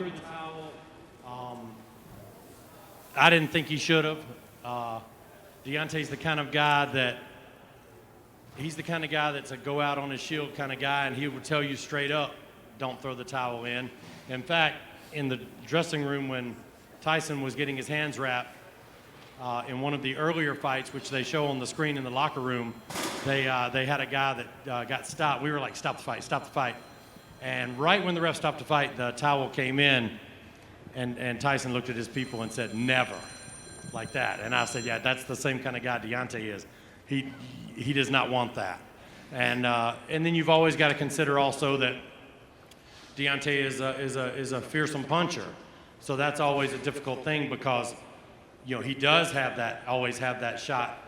threw the towel. I didn't think he should have. Deontay's the kind of guy that's a go out on his shield kind of guy, and he would tell you straight up, don't throw the towel in. In fact, in the dressing room when Tyson was getting his hands wrapped in one of the earlier fights, which they show on the screen in the locker room, they had a guy that got stopped. We were like, stop the fight, stop the fight. And right when the ref stopped the fight, the towel came in, and Tyson looked at his people and said, never, like that. And I said, yeah, that's the same kind of guy Deontay is. He does not want that. And then you've always got to consider also that Deontay is a fearsome puncher. So that's always a difficult thing because, you know, he does always have that shot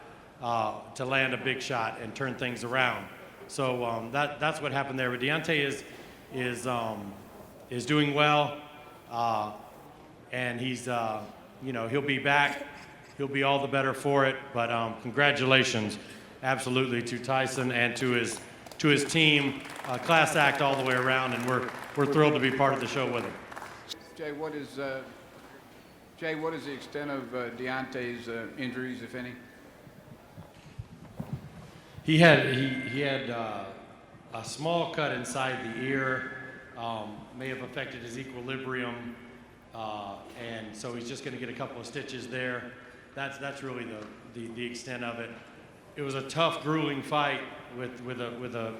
to land a big shot and turn things around. So that's what happened there. But Deontay is doing well, and he's you know, he'll be back. He'll be all the better for it. But congratulations, absolutely, to Tyson and to his team. Class act all the way around, and we're thrilled to be part of the show with him. Jay, what is the extent of Deontay's injuries, if any? He had a small cut inside the ear, may have affected his equilibrium, and so he's just going to get a couple of stitches there. That's really the extent of it. It was a tough, grueling fight with a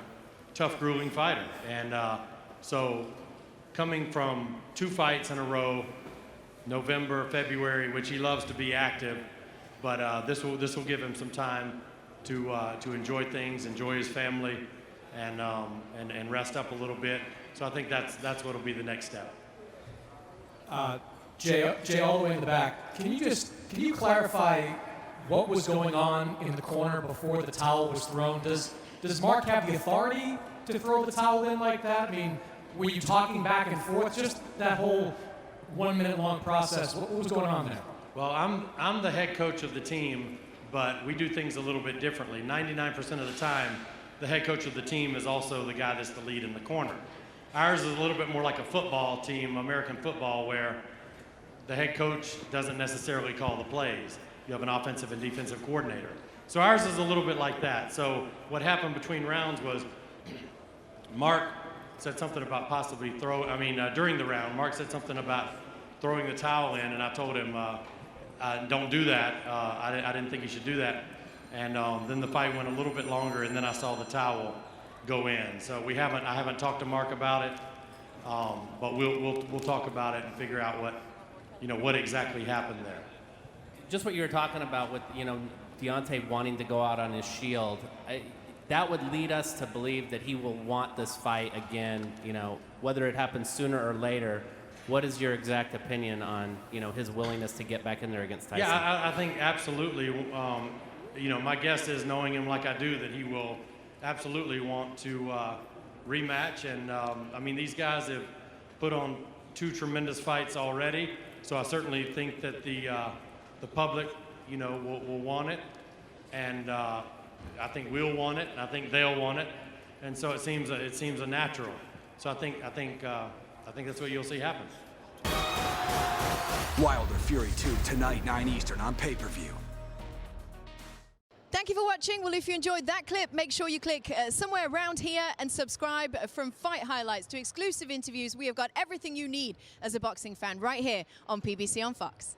tough, grueling fighter, and so coming from 2 fights in a row, November, February, which he loves to be active, but this will give him some time to enjoy things, enjoy his family, and rest up a little bit. So I think that's what will be the next step. Jay, all the way in the back, can you clarify what was going on in the corner before the towel was thrown? Does Mark have the authority to throw the towel in like that? I mean, were you talking back and forth? Just that whole 1 minute long process. What was going on there? Well, I'm the head coach of the team, but we do things a little bit differently. 99% of the time, the head coach of the team is also the guy that's the lead in the corner. Ours is a little bit more like a football team, American football, where the head coach doesn't necessarily call the plays. You have an offensive and defensive coordinator. So ours is a little bit like that. So what happened between rounds was Mark said something about possibly during the round, Mark said something about throwing the towel in, and I told him, don't do that. I didn't think you should do that. And then the fight went a little bit longer, and then I saw the towel go in. So I haven't talked to Mark about it, but we'll talk about it and figure out what exactly happened there. Just what you were talking about with, Deontay wanting to go out on his shield, that would lead us to believe that he will want this fight again, whether it happens sooner or later. What is your exact opinion on, his willingness to get back in there against Tyson? Yeah, I think absolutely. My guess is, knowing him like I do, that he will absolutely want to rematch. And these guys have put on 2 tremendous fights already. So I certainly think that the public, will want it, and I think we'll want it, and I think they'll want it, and so it seems a natural. So I think that's what you'll see happen. Wilder Fury 2 tonight, 9 Eastern on pay-per-view. Thank you for watching. Well, if you enjoyed that clip, make sure you click somewhere around here and subscribe. From fight highlights to exclusive interviews, we have got everything you need as a boxing fan right here on PBC on Fox.